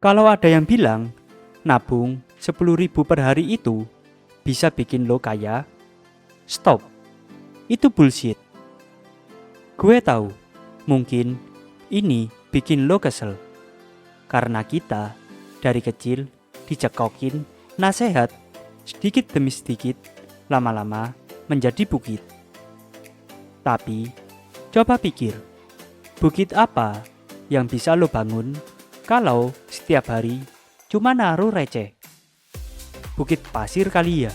Kalau ada yang bilang nabung 10.000 per hari itu bisa bikin lo kaya, stop. Itu bullshit. Gue tahu, mungkin ini bikin lo kesel. Karena kita dari kecil dicekokin nasihat sedikit demi sedikit, lama-lama menjadi bukit. Tapi coba pikir, bukit apa yang bisa lo bangun kalau setiap hari cuma naruh receh? Bukit pasir kali ya,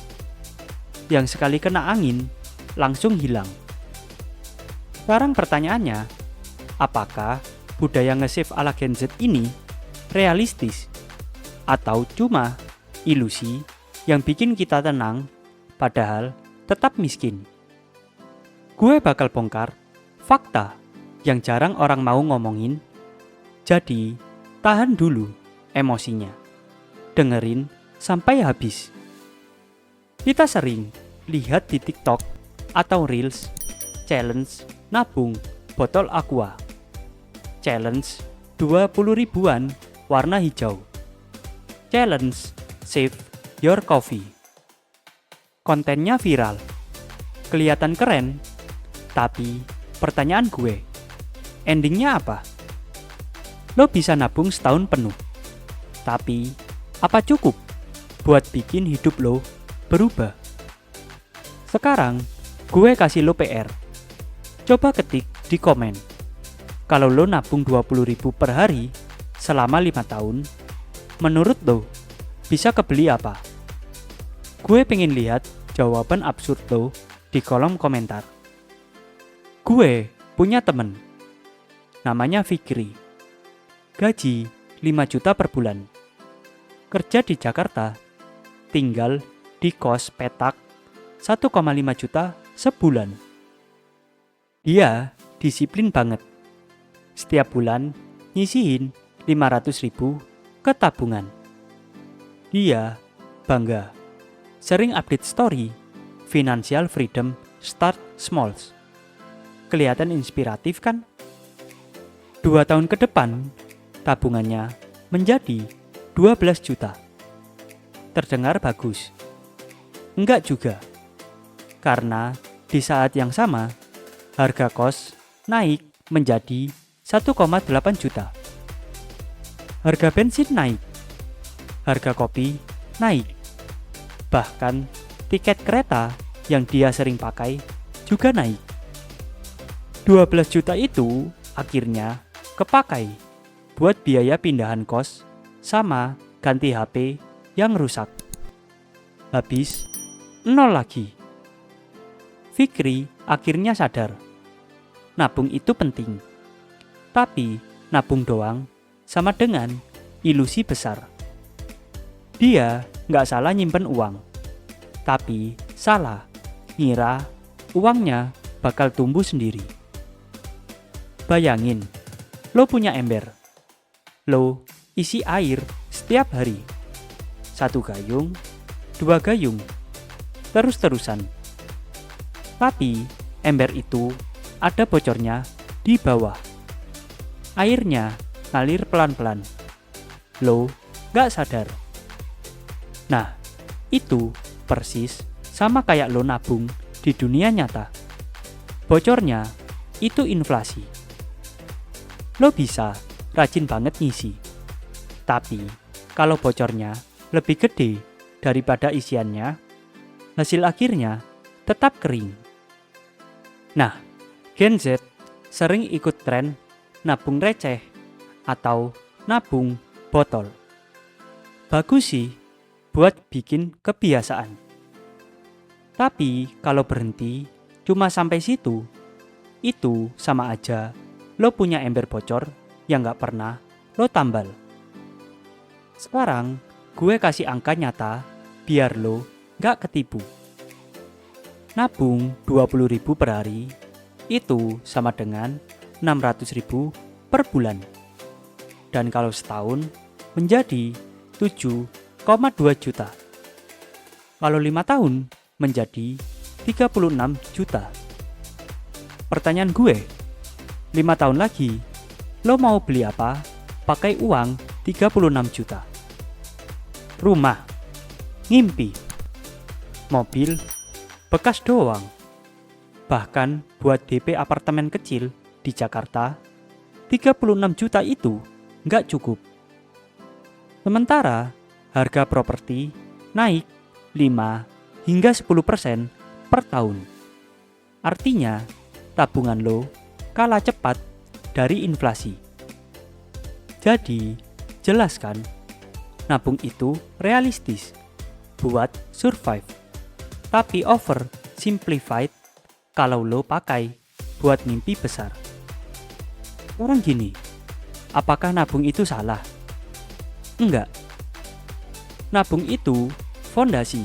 yang sekali kena angin langsung hilang. Sekarang pertanyaannya, apakah budaya nge-save ala Gen Z ini realistis atau cuma ilusi yang bikin kita tenang padahal tetap miskin? Gue bakal bongkar fakta yang jarang orang mau ngomongin. Jadi tahan dulu emosinya, dengerin sampai habis. Kita sering lihat di TikTok atau Reels challenge nabung botol aqua, challenge 20 ribuan warna hijau, challenge save your coffee. Kontennya viral, kelihatan keren, tapi pertanyaan gue, endingnya apa? Lo bisa nabung setahun penuh, tapi apa cukup buat bikin hidup lo berubah? Sekarang gue kasih lo PR. Coba ketik di komen, kalau lo nabung 20.000 per hari selama 5 tahun, menurut lo bisa kebeli apa? Gue pengen lihat jawaban absurd lo di kolom komentar. Gue punya temen, namanya Fikri. Gaji 5 juta per bulan. Kerja di Jakarta, tinggal di kos petak 1,5 juta sebulan. Dia disiplin banget. Setiap bulan nyisihin 500.000 ke tabungan. Dia bangga, sering update story, financial freedom start small. Kelihatan inspiratif kan? 2 tahun ke depan, tabungannya menjadi 12 juta. Terdengar bagus? Enggak juga. Karena di saat yang sama, harga kos naik menjadi 1,8 juta. Harga bensin naik. Harga kopi naik. Bahkan tiket kereta yang dia sering pakai juga naik. 12 juta itu akhirnya kepakai buat biaya pindahan kos sama ganti HP yang rusak. Habis, nol lagi. Fikri akhirnya sadar, nabung itu penting. Tapi nabung doang sama dengan ilusi besar. Dia nggak salah nyimpen uang, tapi salah ngira uangnya bakal tumbuh sendiri. Bayangin, lo punya ember. Lo isi air setiap hari. 1 gayung, 2 gayung, terus-terusan. Tapi ember itu ada bocornya di bawah. Airnya ngalir pelan-pelan. Lo gak sadar. Nah, itu persis sama kayak lo nabung di dunia nyata. Bocornya itu inflasi. Lo bisa rajin banget ngisi. Tapi kalau bocornya lebih gede daripada isiannya, hasil akhirnya tetap kering. Nah, Gen Z sering ikut tren nabung receh atau nabung botol. Bagus sih buat bikin kebiasaan. Tapi kalau berhenti cuma sampai situ, itu sama aja lo punya ember bocor yang gak pernah lo tambal. Sekarang gue kasih angka nyata biar lo gak ketipu. Nabung 20.000 per hari itu sama dengan 600.000 per bulan. Dan kalau setahun menjadi 7,2 juta. Kalau 5 tahun menjadi 36 juta. Pertanyaan gue, 5 tahun lagi, lo mau beli apa pakai uang 36 juta. Rumah, ngimpi. Mobil, bekas doang. Bahkan buat DP apartemen kecil di Jakarta, 36 juta itu nggak cukup. Sementara harga properti naik 5 hingga 10% per tahun. Artinya, tabungan lo kalah cepat dari inflasi. Jadi, jelas kan, nabung itu realistis buat survive. Tapi over simplified kalau lo pakai buat mimpi besar. Orang gini, apakah nabung itu salah? Enggak. Nabung itu fondasi.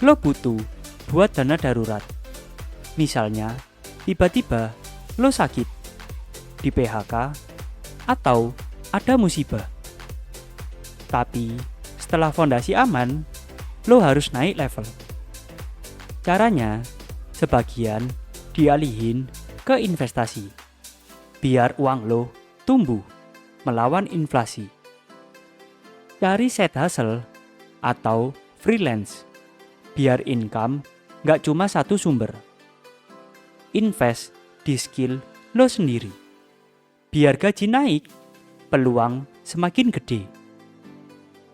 Lo butuh buat dana darurat. Misalnya, tiba-tiba lo sakit, di PHK, atau ada musibah. Tapi setelah fondasi aman, lo harus naik level. Caranya, sebagian dialihin ke investasi, biar uang lo tumbuh melawan inflasi. Cari side hustle atau freelance, biar income nggak cuma satu sumber. Invest di skill lo sendiri, biar gaji naik, peluang semakin gede.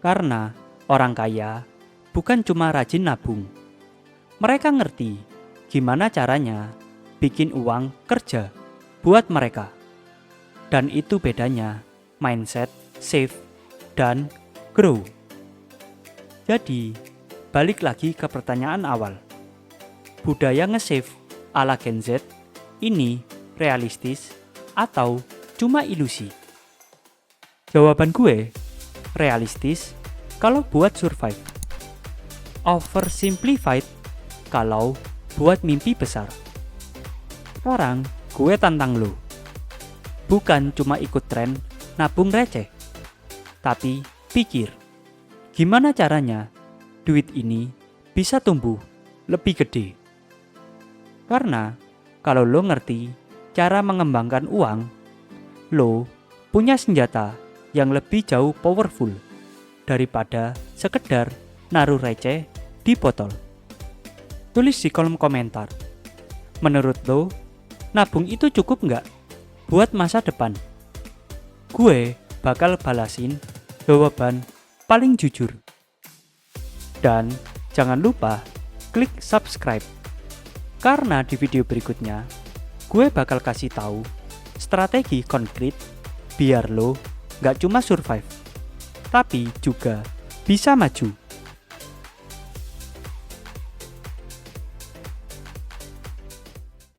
Karena orang kaya bukan cuma rajin nabung, mereka ngerti gimana caranya bikin uang kerja buat mereka. Dan itu bedanya mindset, save, dan grow. Jadi, balik lagi ke pertanyaan awal. Budaya nge-save ala Gen Z ini realistis atau cuma ilusi? Jawaban gue, realistis kalau buat survive. Oversimplified kalau buat mimpi besar. Sekarang gue tantang lo. Bukan cuma ikut tren nabung receh, tapi pikir, gimana caranya duit ini bisa tumbuh lebih gede. Karena kalau lo ngerti cara mengembangkan uang, lo punya senjata yang lebih jauh powerful daripada sekedar naruh receh di botol. Tulis di kolom komentar, menurut lo, nabung itu cukup nggak buat masa depan? Gue bakal balasin jawaban paling jujur. Dan jangan lupa klik subscribe, karena di video berikutnya gue bakal kasih tahu strategi konkret biar lo nggak cuma survive, tapi juga bisa maju.